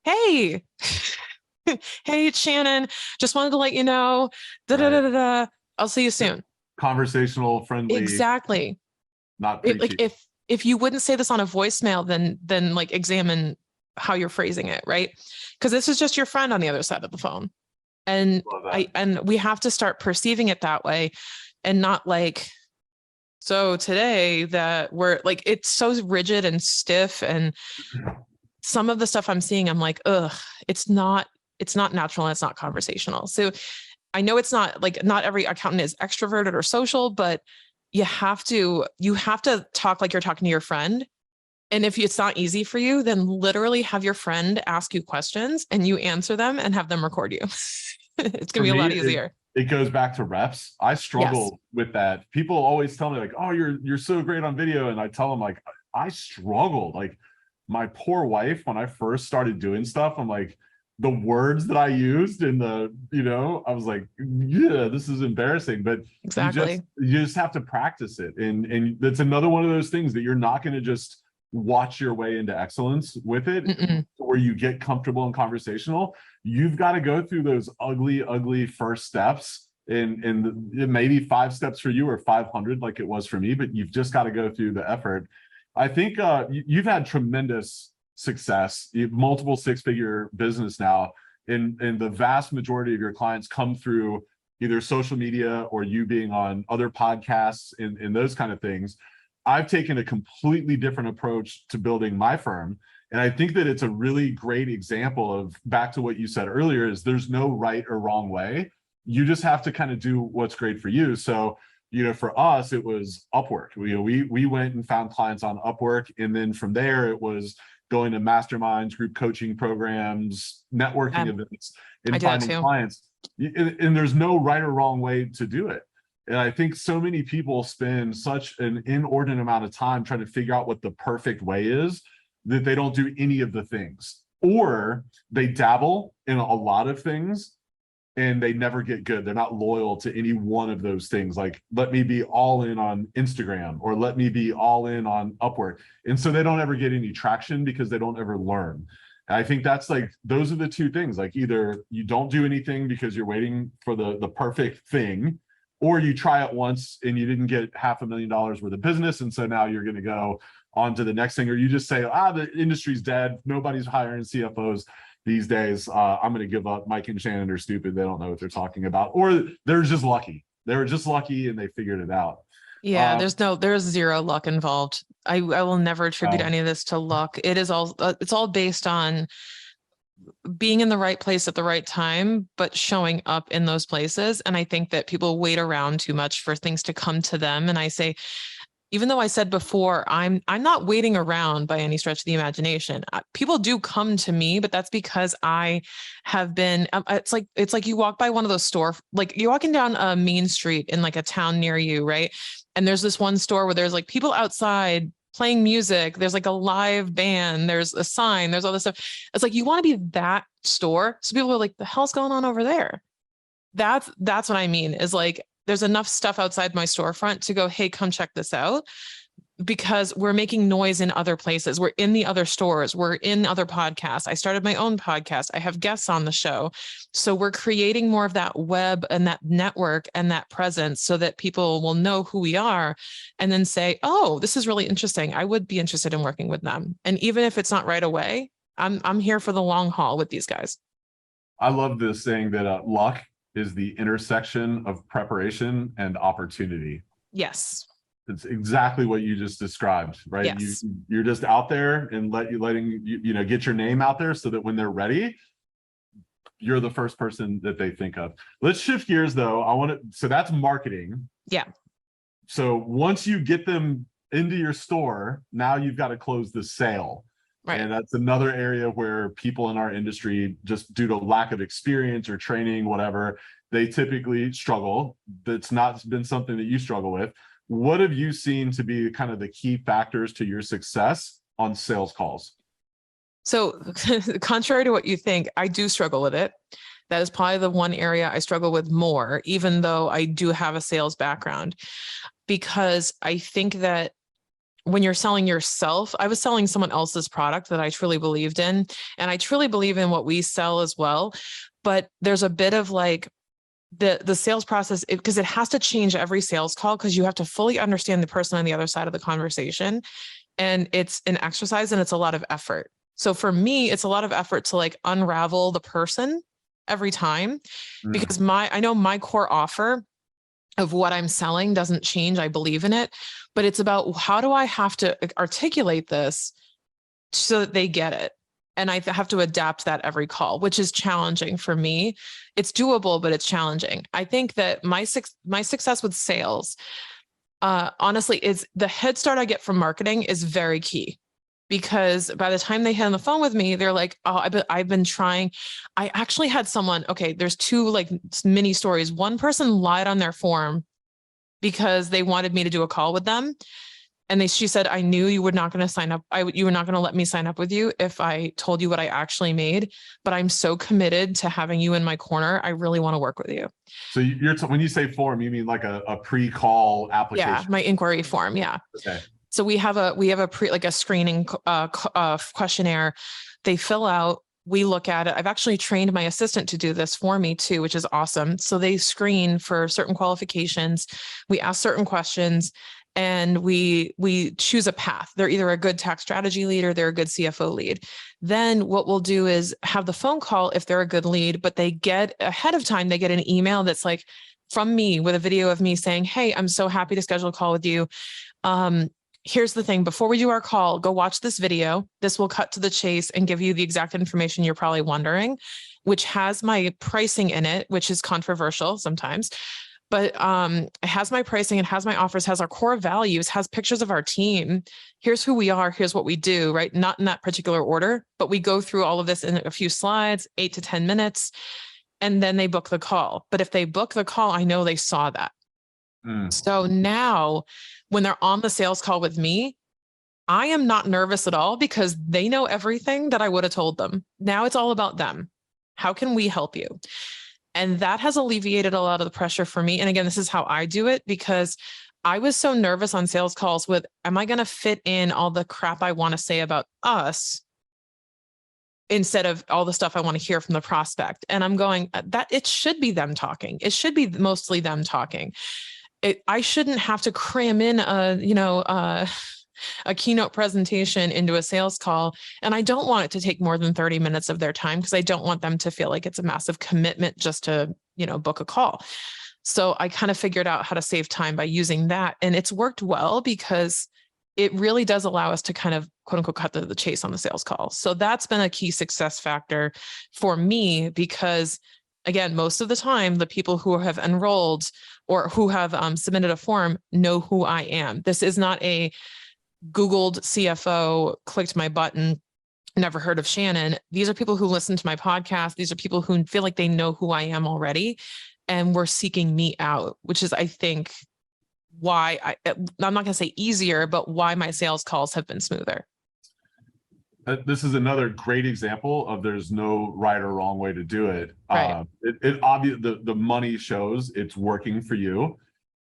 Speaker 2: hey, it's Shannon. Just wanted to let you know, I'll see you soon.
Speaker 1: Conversational, friendly.
Speaker 2: Exactly.
Speaker 1: Not preachy.
Speaker 2: Like if you wouldn't say this on a voicemail, then like examine how you're phrasing it, right? Because this is just your friend on the other side of the phone. And we have to start perceiving it that way and not like, so today that we're like, it's so rigid and stiff. And some of the stuff I'm seeing, I'm like, ugh, it's not natural and it's not conversational. So I know it's not like, not every accountant is extroverted or social, but you have to talk like you're talking to your friend. And if it's not easy for you, then literally have your friend ask you questions and you answer them and have them record you. It's going to be a lot easier.
Speaker 1: It goes back to reps. I struggle with that. People always tell me like, oh, you're so great on video. And I tell them like, I struggled. Like my poor wife, when I first started doing stuff, I'm like, the words that I used in I was like, yeah, this is embarrassing, but
Speaker 2: exactly.
Speaker 1: You just have to practice it. And that's another one of those things that you're not going to just watch your way into excellence with it, where you get comfortable and conversational. You've got to go through those ugly first steps, and it may be 5 steps for you or 500 like it was for me, but you've just got to go through the effort. I think you've had tremendous success, multiple 6-figure business now, and the vast majority of your clients come through either social media or you being on other podcasts and those kind of things. I've taken a completely different approach to building my firm. And I think that it's a really great example of, back to what you said earlier, is there's no right or wrong way. You just have to kind of do what's great for you. So, for us, it was Upwork. We went and found clients on Upwork. And then from there, it was going to masterminds, group coaching programs, networking events, and finding clients. And there's no right or wrong way to do it. And I think so many people spend such an inordinate amount of time trying to figure out what the perfect way is that they don't do any of the things, or they dabble in a lot of things and they never get good. They're not loyal to any one of those things. Like, let me be all in on Instagram, or let me be all in on Upwork. And so they don't ever get any traction because they don't ever learn. And I think that's like, those are the two things. Like, either you don't do anything because you're waiting for the perfect thing, or you try it once and you didn't get $500,000 worth of business. And so now you're going to go, on to the next thing, or you just say, the industry's dead, nobody's hiring CFOs these days, I'm going to give up. Mike and Shannon are stupid, they don't know what they're talking about, or they're just lucky. They were just lucky and they figured it out.
Speaker 2: Yeah, there's zero luck involved. I will never attribute any of this to luck. It is all, it's all based on being in the right place at the right time, but showing up in those places. And I think that people wait around too much for things to come to them. And I say, even though I said before, I'm not waiting around by any stretch of the imagination. People do come to me, but that's because I have been, it's like you walk by one of those store, like you're walking down a main street in like a town near you, right? And there's this one store where there's like people outside playing music. There's like a live band. There's a sign. There's all this stuff. It's like, you want to be that store. So people are like, the hell's going on over there? That's what I mean, is like, there's enough stuff outside my storefront to go, hey, come check this out, because we're making noise in other places. We're in the other stores. We're in other podcasts. I started my own podcast. I have guests on the show. So we're creating more of that web and that network and that presence so that people will know who we are and then say, oh, this is really interesting. I would be interested in working with them. And even if it's not right away, I'm here for the long haul with these guys.
Speaker 1: I love this saying that luck is the intersection of preparation and opportunity.
Speaker 2: Yes.
Speaker 1: It's exactly what you just described, right?
Speaker 2: Yes.
Speaker 1: You're just out there and letting you get your name out there so that when they're ready, you're the first person that they think of. Let's shift gears though. So that's marketing.
Speaker 2: Yeah.
Speaker 1: So once you get them into your store, now you've got to close the sale. Right. And that's another area where people in our industry, just due to lack of experience or training, whatever, they typically struggle. That's not been something that you struggle with. What have you seen to be kind of the key factors to your success on sales calls?
Speaker 2: So contrary to what you think, I do struggle with it. That is probably the one area I struggle with more, even though I do have a sales background, because I think that when you're selling yourself, I was selling someone else's product that I truly believed in, and I truly believe in what we sell as well. But there's a bit of like the sales process, because it has to change every sales call, because you have to fully understand the person on the other side of the conversation. And it's an exercise and it's a lot of effort. So for me, it's a lot of effort to like unravel the person every time, because I know my core offer of what I'm selling doesn't change. I believe in it, but it's about how do I have to articulate this so that they get it? And I have to adapt that every call, which is challenging for me. It's doable, but it's challenging. I think that my success with sales, honestly, is the head start I get from marketing is very key. Because by the time they hit on the phone with me, they're like, oh, I've been trying. I actually had someone, okay, there's two like mini stories. One person lied on their form because they wanted me to do a call with them. And she said, I knew you were not going to sign up. You were not going to let me sign up with you if I told you what I actually made, but I'm so committed to having you in my corner. I really want to work with you.
Speaker 1: So when you say form, you mean like a pre-call application?
Speaker 2: Yeah, my inquiry form. Yeah.
Speaker 1: Okay.
Speaker 2: So we have a screening questionnaire. They fill out, we look at it. I've actually trained my assistant to do this for me too, which is awesome. So they screen for certain qualifications. We ask certain questions and we choose a path. They're either a good tax strategy lead or they're a good CFO lead. Then what we'll do is have the phone call if they're a good lead, but they get ahead of time, they get an email that's like from me with a video of me saying, hey, I'm so happy to schedule a call with you. Here's the thing, before we do our call, go watch this video. This will cut to the chase and give you the exact information you're probably wondering, which has my pricing in it, which is controversial sometimes. But it has my pricing, it has my offers, has our core values, has pictures of our team. Here's who we are, here's what we do, right? Not in that particular order, but we go through all of this in a few slides, 8 to 10 minutes, and then they book the call. But if they book the call, I know they saw that. So now when they're on the sales call with me, I am not nervous at all because they know everything that I would have told them. Now it's all about them. How can we help you? And that has alleviated a lot of the pressure for me. And again, this is how I do it, because I was so nervous on sales calls with, am I going to fit in all the crap I want to say about us instead of all the stuff I want to hear from the prospect? And I'm going, that it should be them talking. It should be mostly them talking. I shouldn't have to cram in a a keynote presentation into a sales call, and I don't want it to take more than 30 minutes of their time because I don't want them to feel like it's a massive commitment just to, book a call. So I kind of figured out how to save time by using that. And it's worked well because it really does allow us to kind of quote unquote cut the chase on the sales call. So that's been a key success factor for me because, again, most of the time, the people who have enrolled or who have submitted a form know who I am. This is not a Googled CFO, clicked my button, never heard of Shannon. These are people who listen to my podcast. These are people who feel like they know who I am already and were seeking me out, which is, I think, why I'm not going to say easier, but why my sales calls have been smoother.
Speaker 1: This is another great example of there's no right or wrong way to do it.
Speaker 2: Right.
Speaker 1: The money shows it's working for you.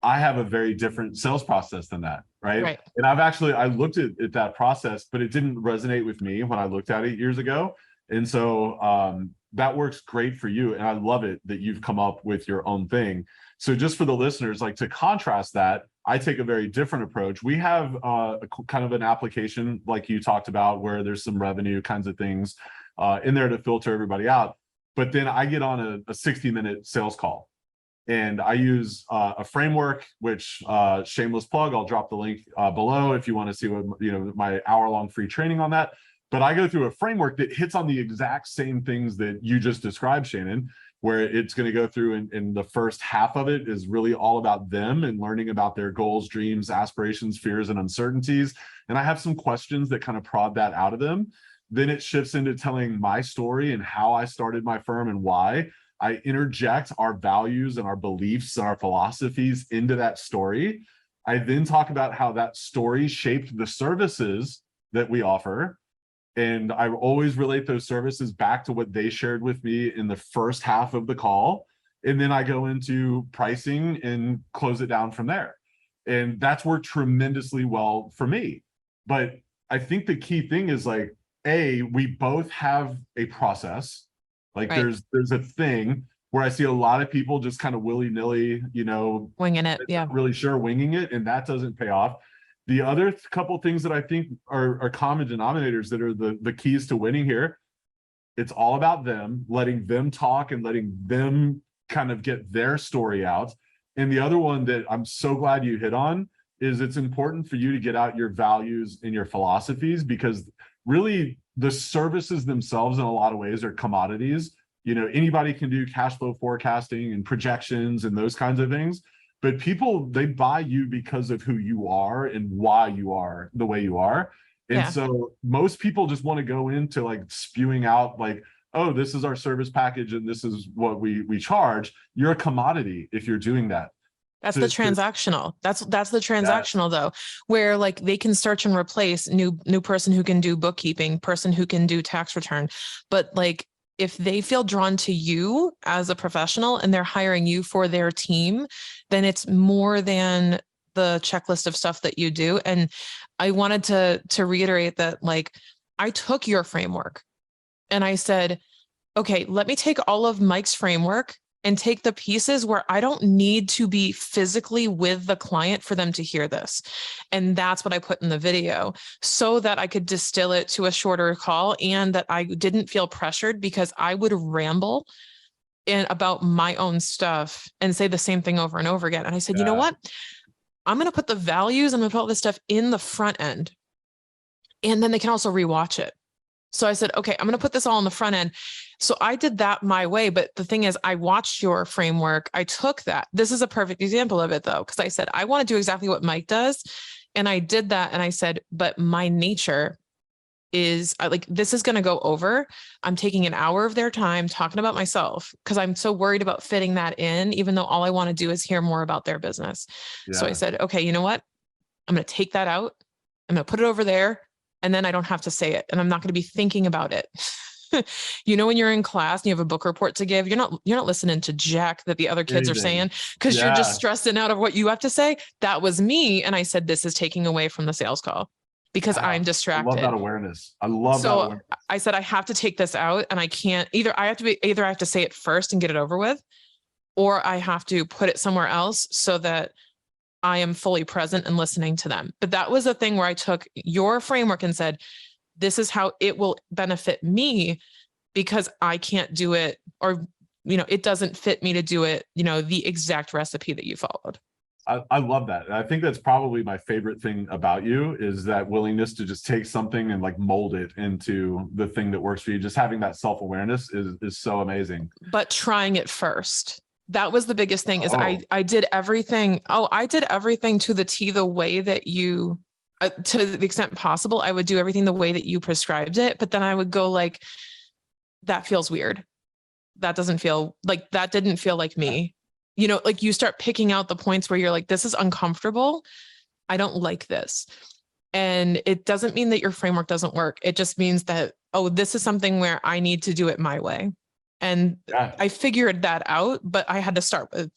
Speaker 1: I have a very different sales process than that, right? And I looked at that process, but it didn't resonate with me when I looked at it years ago. And so that works great for you. And I love it that you've come up with your own thing. So just for the listeners, like to contrast that, I take a very different approach. We have kind of an application like you talked about where there's some revenue kinds of things in there to filter everybody out. But then I get on a 60-minute sales call and I use a framework, which shameless plug, I'll drop the link below if you want to see what, my hour-long free training on that. But I go through a framework that hits on the exact same things that you just described, Shannon, where it's going to go through and the first half of it is really all about them and learning about their goals, dreams, aspirations, fears, and uncertainties. And I have some questions that kind of prod that out of them. Then it shifts into telling my story and how I started my firm and why. I interject our values and our beliefs and our philosophies into that story. I then talk about how that story shaped the services that we offer. And I always relate those services back to what they shared with me in the first half of the call. And then I go into pricing and close it down from there. And that's worked tremendously well for me. But I think the key thing is like, we both have a process. Like there's a thing where I see a lot of people just kind of willy-nilly,
Speaker 2: winging it. Yeah.
Speaker 1: Not really sure, winging it. And that doesn't pay off. The other couple things that I think are common denominators that are the keys to winning here, it's all about them, letting them talk and letting them kind of get their story out. And the other one that I'm so glad you hit on is it's important for you to get out your values and your philosophies, because really the services themselves in a lot of ways are commodities. Anybody can do cash flow forecasting and projections and those kinds of things. But people, they buy you because of who you are and why you are the way you are. And so most people just want to go into like spewing out like, oh, this is our service package and this is what we charge. You're a commodity if you're doing that.
Speaker 2: That's the transactional. That's the transactional though, where like they can search and replace new person who can do bookkeeping, person who can do tax return. But like, if they feel drawn to you as a professional and they're hiring you for their team, then it's more than the checklist of stuff that you do. And I wanted to reiterate that, like, I took your framework and I said, okay, let me take all of Mike's framework and take the pieces where I don't need to be physically with the client for them to hear this. And that's what I put in the video so that I could distill it to a shorter call and that I didn't feel pressured, because I would ramble about my own stuff and say the same thing over and over again. And I said, you know what? I'm going to put the values and I'm going to put all this stuff in the front end. And then they can also rewatch it. So I said, okay, I'm going to put this all on the front end. So I did that my way. But the thing is, I watched your framework. I took that. This is a perfect example of it, though, because I said, I want to do exactly what Mike does. And I did that. And I said, but my nature is like, this is going to go over. I'm taking an hour of their time talking about myself because I'm so worried about fitting that in, even though all I want to do is hear more about their business. Yeah. So I said, okay, you know what? I'm going to take that out. I'm going to put it over there. And then I don't have to say it. And I'm not going to be thinking about it. When you're in class and you have a book report to give, you're not listening to jack that the other kids are saying, because you're just stressing out of what you have to say. That was me. And I said, this is taking away from the sales call because I'm distracted. I love that awareness. I love that awareness. I said, I have to take this out, and I can't either I have to say it first and get it over with, or I have to put it somewhere else so that I am fully present and listening to them. But that was a thing where I took your framework and said, this is how it will benefit me because I can't do it, or, it doesn't fit me to do it, the exact recipe that you followed.
Speaker 1: I love that. I think that's probably my favorite thing about you, is that willingness to just take something and like mold it into the thing that works for you. Just having that self-awareness is so amazing.
Speaker 2: But trying it first. That was the biggest thing, is I did everything. I did everything to the T, the way that you, to the extent possible, I would do everything the way that you prescribed it. But then I would go like, that feels weird. That doesn't feel like, that didn't feel like me. Like you start picking out the points where you're like, this is uncomfortable. I don't like this. And it doesn't mean that your framework doesn't work. It just means that, this is something where I need to do it my way. And I figured that out, but I had to start with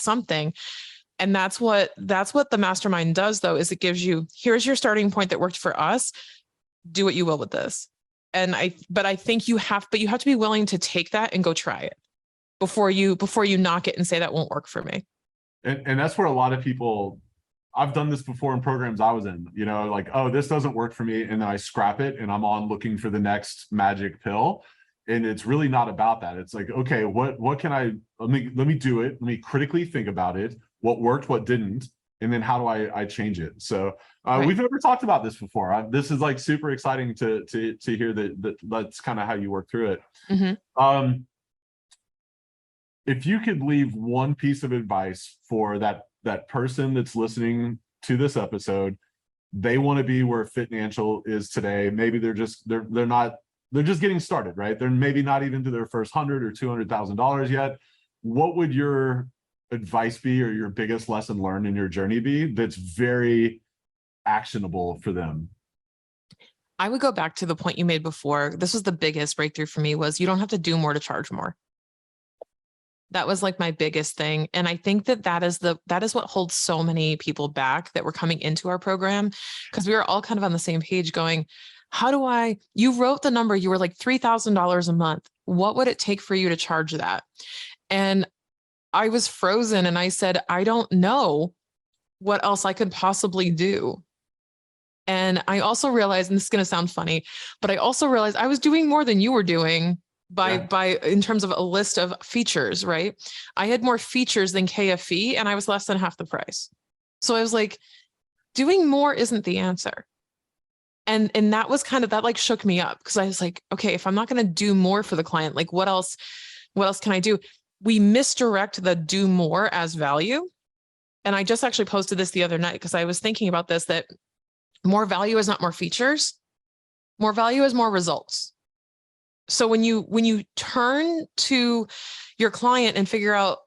Speaker 2: something. And that's what the mastermind does, though, is it gives you, here's your starting point that worked for us. Do what you will with this. And I think you have to be willing to take that and go try it before you knock it and say that won't work for me.
Speaker 1: And that's where a lot of people, I've done this before in programs I was in, like, this doesn't work for me. And then I scrap it and I'm on looking for the next magic pill. And it's really not about that. It's like, okay, what can let me do it. Let me critically think about it. What worked, what didn't, and then how do I change it? So right. We've never talked about this before. This is like super exciting to hear that's kind of how you work through it. Mm-hmm. If you could leave one piece of advice for that person that's listening to this episode, they want to be where Financial is today. Maybe they're just getting started, right? They're maybe not even to their first $100,000 or $200,000 yet. What would your advice be, or your biggest lesson learned in your journey be, that's very actionable for them?
Speaker 2: I would go back to the point you made before. This was the biggest breakthrough for me, was you don't have to do more to charge more. That was like my biggest thing. And I think that is what holds so many people back that were coming into our program, because we were all kind of on the same page going, you wrote the number, you were like $3,000 a month. What would it take for you to charge that? And I was frozen and I said, I don't know what else I could possibly do. And I also realized, and this is going to sound funny, but I also realized I was doing more than you were doing by in terms of a list of features, right? I had more features than KFE and I was less than half the price. So I was like, doing more isn't the answer. And that was that like shook me up, because I was like, okay, if I'm not going to do more for the client, like what else can I do? We misdirect the do more as value. And I just actually posted this the other night because I was thinking about this, that more value is not more features. More value is more results. So when you turn to your client and figure out,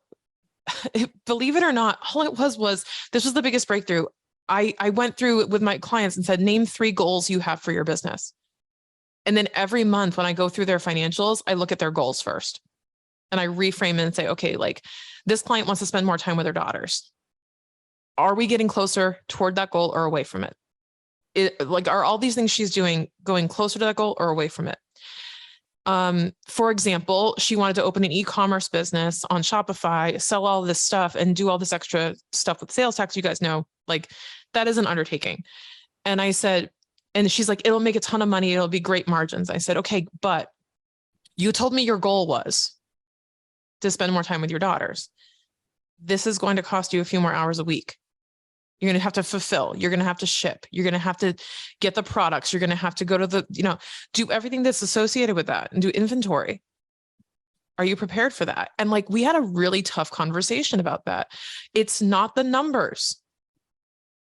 Speaker 2: believe it or not, all it was this was the biggest breakthrough. I went through with my clients and said, name 3 goals you have for your business. And then every month when I go through their financials, I look at their goals first. And I reframe it and say, okay, like this client wants to spend more time with their daughters. Are we getting closer toward that goal or away from it? Are all these things she's doing going closer to that goal or away from it? For example, she wanted to open an e-commerce business on Shopify, sell all this stuff and do all this extra stuff with sales tax. You guys know, like that is an undertaking. And I said, and she's like, it'll make a ton of money. It'll be great margins. I said, okay, but you told me your goal was to spend more time with your daughters. This is going to cost you a few more hours a week. You're going to have to fulfill. You're going to have to ship. You're going to have to get the products. You're going to have to go to do everything that's associated with that and do inventory. Are you prepared for that? And like, we had a really tough conversation about that. It's not the numbers.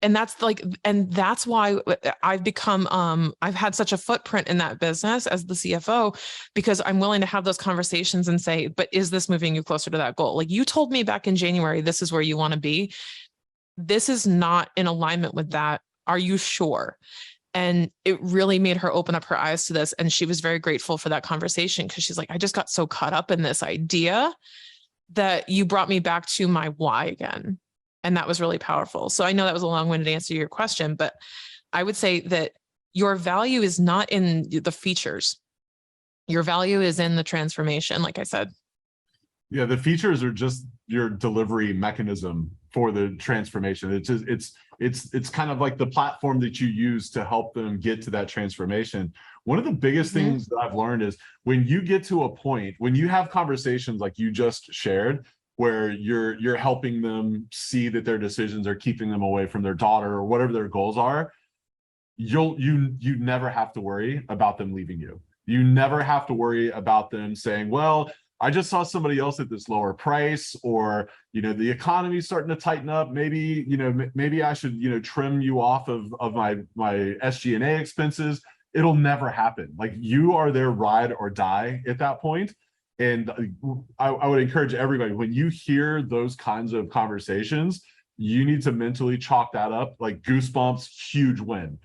Speaker 2: And that's why I've become, I've had such a footprint in that business as the CFO, because I'm willing to have those conversations and say, but is this moving you closer to that goal? Like you told me back in January, this is where you want to be. This is not in alignment with that. Are you sure? And it really made her open up her eyes to this. And she was very grateful for that conversation, because she's like, I just got so caught up in this idea that you brought me back to my why again. And that was really powerful. So I know that was a long-winded answer to your question, but I would say that your value is not in the features. Your value is in the transformation, like I said.
Speaker 1: Yeah, the features are just your delivery mechanism for the transformation. It's kind of like the platform that you use to help them get to that transformation. One of the biggest things that I've learned is when you get to a point, when you have conversations like you just shared, where you're helping them see that their decisions are keeping them away from their daughter or whatever their goals are, you never have to worry about them leaving you. You never have to worry about them saying, well, I just saw somebody else at this lower price, or, the economy's starting to tighten up. Maybe, maybe I should, trim you off of my SG&A expenses. It'll never happen. Like, you are their ride or die at that point. And I would encourage everybody, when you hear those kinds of conversations, you need to mentally chalk that up like goosebumps, huge win,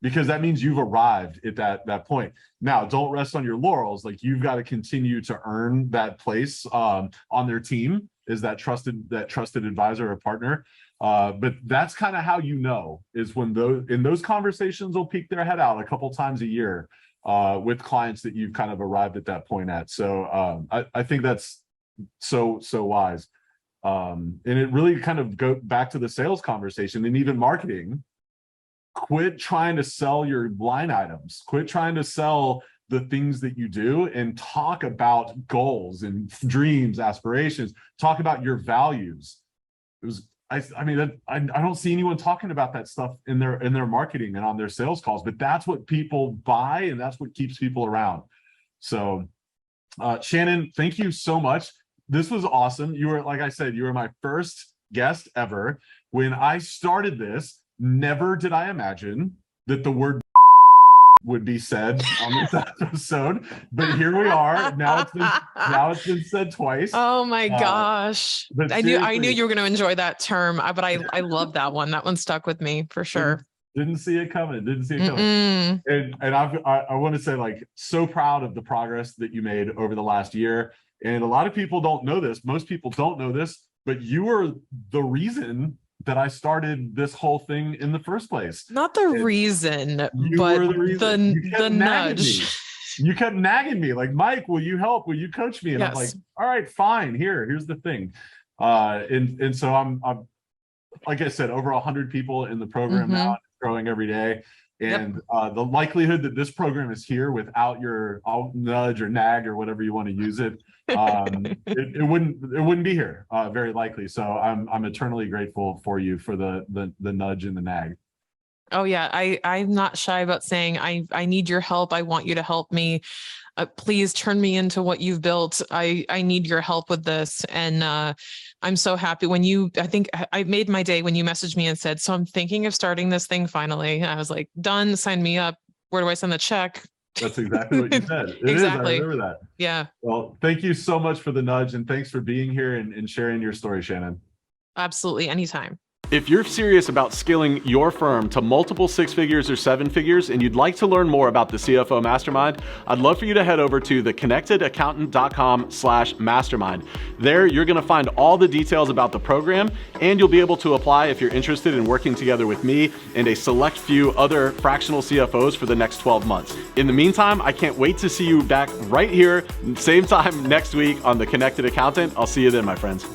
Speaker 1: because that means you've arrived at that point. Now, don't rest on your laurels. Like, you've got to continue to earn that place on their team as that trusted advisor or partner. But that's kind of how is when those conversations will peek their head out a couple times a year with clients that you've kind of arrived at that point at. So I think that's so wise. And it really kind of go back to the sales conversation and even marketing. Quit trying to sell your line items. Quit trying to sell the things that you do, and talk about goals and dreams, aspirations. Talk about your values. I don't see anyone talking about that stuff in their marketing and on their sales calls, but that's what people buy, and that's what keeps people around. So, Shannon, thank you so much. This was awesome. You were, like I said, you were my first guest ever. When I started this, never did I imagine that the word would be said on this episode, but here we are. Now it's been said twice.
Speaker 2: Oh my gosh.
Speaker 1: But
Speaker 2: I knew you were going to enjoy that term, but I love that one. That one stuck with me for sure.
Speaker 1: Didn't see it coming. And I want to say, like, so proud of the progress that you made over the last year. And a lot of people don't know this. Most people don't know this, but you were the reason that I started this whole thing in the first place.
Speaker 2: Not the reason, but the nudge.
Speaker 1: You kept nagging me, like, Mike, will you help? Will you coach me? And
Speaker 2: yes.
Speaker 1: I'm like, all right, fine. Here's the thing. And so I'm like I said, over 100 people in the program now, growing every day. And the likelihood that this program is here without your nudge or nag or whatever you want to use it, it wouldn't be here, very likely. So I'm eternally grateful for you for the nudge and the nag.
Speaker 2: Oh yeah, I'm not shy about saying I need your help. I want you to help me. Please turn me into what you've built. I need your help with this. And I'm so happy I think I made my day when you messaged me and said, so I'm thinking of starting this thing finally. I was like, done, sign me up. Where do I send the check?
Speaker 1: That's exactly what you said.
Speaker 2: Exactly.
Speaker 1: I remember that.
Speaker 2: Yeah.
Speaker 1: Well, thank you so much for the nudge, and thanks for being here and sharing your story, Shannon.
Speaker 2: Absolutely. Anytime.
Speaker 1: If you're serious about scaling your firm to multiple 6 figures or 7 figures, and you'd like to learn more about the CFO Mastermind, I'd love for you to head over to theconnectedaccountant.com/mastermind. There, you're going to find all the details about the program, and you'll be able to apply if you're interested in working together with me and a select few other fractional CFOs for the next 12 months. In the meantime, I can't wait to see you back right here, same time next week on The Connected Accountant. I'll see you then, my friends.